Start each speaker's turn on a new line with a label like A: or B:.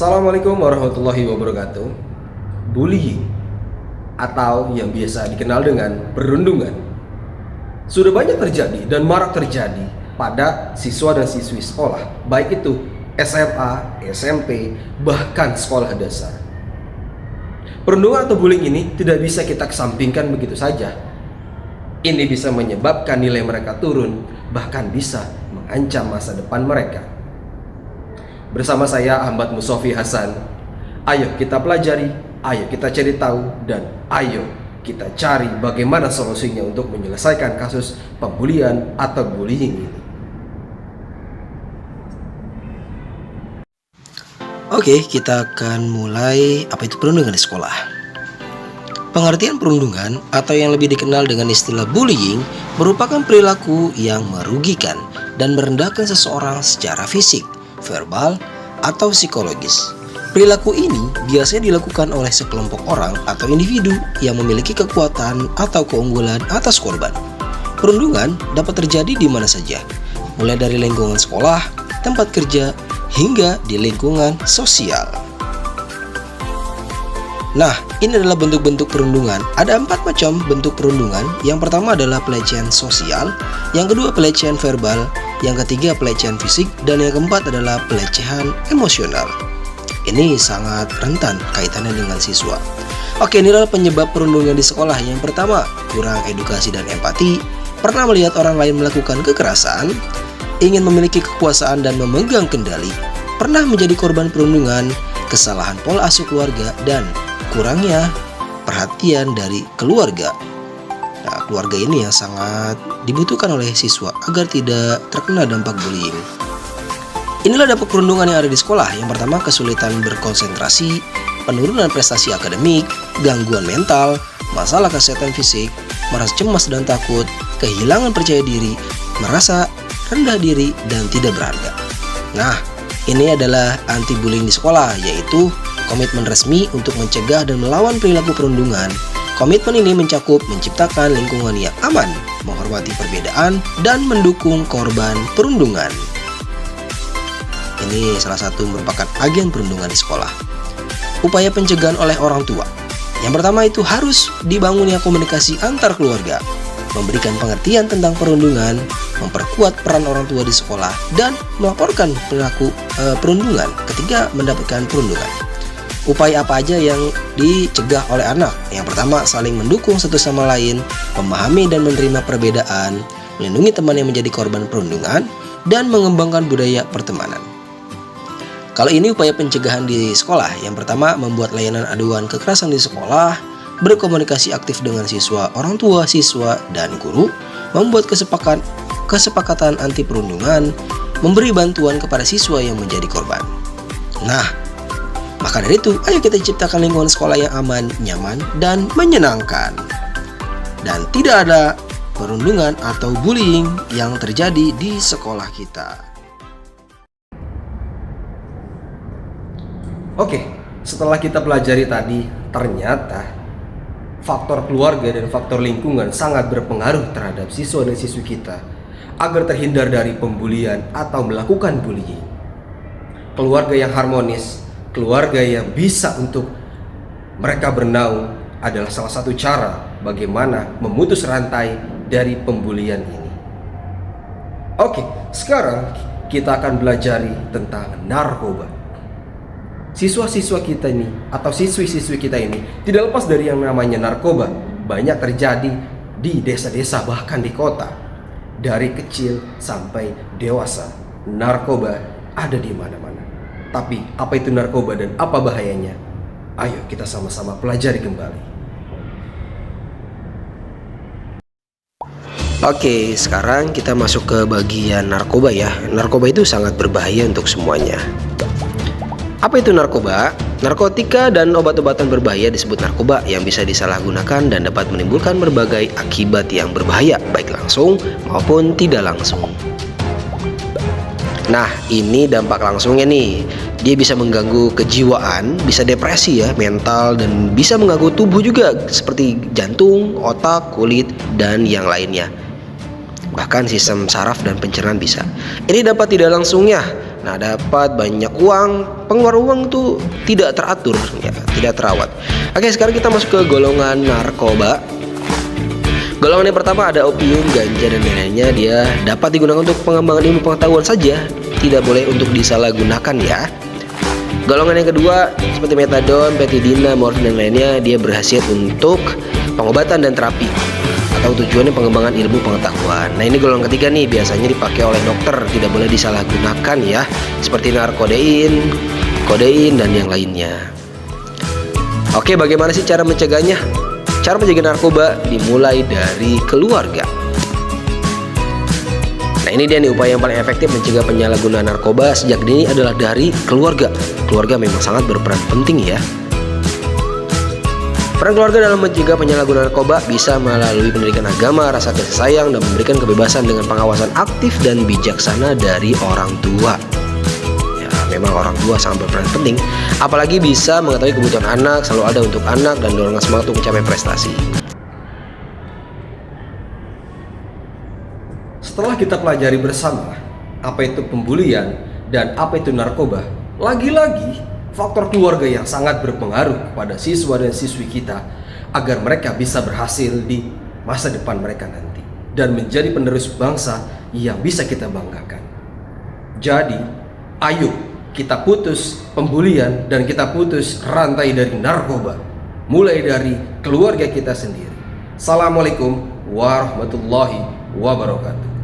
A: Assalamualaikum warahmatullahi wabarakatuh. Bullying atau yang biasa dikenal dengan perundungan sudah banyak terjadi dan marak terjadi pada siswa dan siswi sekolah, baik itu SMA, SMP, bahkan sekolah dasar. Perundungan atau bullying ini tidak bisa kita kesampingkan begitu saja. Ini bisa menyebabkan nilai mereka turun, bahkan bisa mengancam masa depan mereka. Bersama saya Ahmad Musofi Hasan. Ayo kita pelajari, ayo kita cari tahu, dan ayo kita cari bagaimana solusinya untuk menyelesaikan kasus pembulian atau bullying ini.
B: Oke, kita akan mulai apa itu perundungan di sekolah. Pengertian perundungan atau yang lebih dikenal dengan istilah bullying merupakan perilaku yang merugikan dan merendahkan seseorang secara fisik, verbal, atau psikologis. Perilaku ini biasanya dilakukan oleh sekelompok orang atau individu yang memiliki kekuatan atau keunggulan atas korban. Perundungan dapat terjadi di mana saja, mulai dari lingkungan sekolah, tempat kerja, hingga di lingkungan sosial. Nah, ini adalah bentuk-bentuk perundungan. Ada 4 macam bentuk perundungan. Yang pertama adalah pelecehan sosial, yang kedua pelecehan verbal, yang ketiga pelecehan fisik, dan yang keempat adalah pelecehan emosional. Ini sangat rentan kaitannya dengan siswa. Oke, ini adalah penyebab perundungan di sekolah. Yang pertama, kurang edukasi dan empati, pernah melihat orang lain melakukan kekerasan, ingin memiliki kekuasaan dan memegang kendali, pernah menjadi korban perundungan, kesalahan pola asuh keluarga, dan kurangnya perhatian dari keluarga. Nah, keluarga ini yang sangat dibutuhkan oleh siswa agar tidak terkena dampak bullying. Inilah dampak perundungan yang ada di sekolah. Yang pertama, kesulitan berkonsentrasi, penurunan prestasi akademik, gangguan mental, masalah kesehatan fisik, merasa cemas dan takut, kehilangan percaya diri, merasa rendah diri, dan tidak berharga. Nah, ini adalah anti-bullying di sekolah, yaitu komitmen resmi untuk mencegah dan melawan perilaku perundungan. Komitmen ini mencakup menciptakan lingkungan yang aman, menghormati perbedaan, dan mendukung korban perundungan. Ini salah satu merupakan agen perundungan di sekolah. Upaya pencegahan oleh orang tua. Yang pertama itu harus dibangunnya komunikasi antar keluarga, memberikan pengertian tentang perundungan, memperkuat peran orang tua di sekolah, dan melaporkan perilaku perundungan ketika mendapatkan perundungan. Upaya apa aja yang dicegah oleh anak? Yang pertama, saling mendukung satu sama lain, memahami dan menerima perbedaan, melindungi teman yang menjadi korban perundungan, dan mengembangkan budaya pertemanan. Kalau ini upaya pencegahan di sekolah, yang pertama membuat layanan aduan kekerasan di sekolah, berkomunikasi aktif dengan siswa, orang tua, siswa, dan guru, membuat kesepakatan anti perundungan, memberi bantuan kepada siswa yang menjadi korban. Nah, maka dari itu, ayo kita ciptakan lingkungan sekolah yang aman, nyaman, dan menyenangkan. Dan tidak ada perundungan atau bullying yang terjadi di sekolah kita.
A: Oke, setelah kita pelajari tadi, ternyata faktor keluarga dan faktor lingkungan sangat berpengaruh terhadap siswa dan siswi kita agar terhindar dari pembulian atau melakukan bullying. Keluarga yang harmonis, keluarga yang bisa untuk mereka bernaung adalah salah satu cara bagaimana memutus rantai dari pembulian ini. Oke, sekarang kita akan belajar tentang narkoba. Siswa-siswa kita ini atau siswi-siswi kita ini tidak lepas dari yang namanya narkoba. Banyak terjadi di desa-desa bahkan di kota. Dari kecil sampai dewasa, narkoba ada di mana-mana. Tapi apa itu narkoba dan apa bahayanya? Ayo kita sama-sama pelajari kembali.
B: Oke, sekarang kita masuk ke bagian narkoba ya. Narkoba itu sangat berbahaya untuk semuanya. Apa itu narkoba? Narkotika dan obat-obatan berbahaya disebut narkoba yang bisa disalahgunakan dan dapat menimbulkan berbagai akibat yang berbahaya, baik langsung maupun tidak langsung. Nah, ini dampak langsungnya nih. Dia bisa mengganggu kejiwaan, bisa depresi ya, mental, dan bisa mengganggu tubuh juga seperti jantung, otak, kulit, dan yang lainnya. Bahkan sistem saraf dan pencernaan bisa. Ini dampak tidak langsungnya. Nah, dapat banyak uang, pengeluaran uang tuh tidak teratur, ya, tidak terawat. Oke, sekarang kita masuk ke golongan narkoba. Golongan yang pertama ada opium, ganja, dan lain-lainnya. Dia dapat digunakan untuk pengembangan ilmu pengetahuan saja, tidak boleh untuk disalahgunakan ya. Golongan yang kedua seperti metadon, petidina, morfin, dan lainnya, dia berhasil untuk pengobatan dan terapi atau tujuannya pengembangan ilmu pengetahuan. Nah, ini golongan ketiga nih, biasanya dipakai oleh dokter, tidak boleh disalahgunakan ya, seperti narkodein, kodein, dan yang lainnya. Oke, bagaimana sih cara mencegahnya? Cara mencegah narkoba dimulai dari keluarga. Nah, ini dia nih upaya yang paling efektif mencegah penyalahgunaan narkoba sejak dini adalah dari keluarga. Keluarga memang sangat berperan penting ya. Peran keluarga dalam mencegah penyalahgunaan narkoba bisa melalui pendidikan agama, rasa kasih sayang, dan memberikan kebebasan dengan pengawasan aktif dan bijaksana dari orang tua. Ya, memang orang tua sangat berperan penting, apalagi bisa mengetahui kebutuhan anak, selalu ada untuk anak, dan dorongan semangat untuk mencapai prestasi.
A: Setelah kita pelajari bersama apa itu pembulian dan apa itu narkoba, lagi-lagi faktor keluarga yang sangat berpengaruh kepada siswa dan siswi kita agar mereka bisa berhasil di masa depan mereka nanti dan menjadi penerus bangsa yang bisa kita banggakan. Jadi, ayo kita putus pembulian dan kita putus rantai dari narkoba, mulai dari keluarga kita sendiri. Assalamualaikum warahmatullahi wabarakatuh.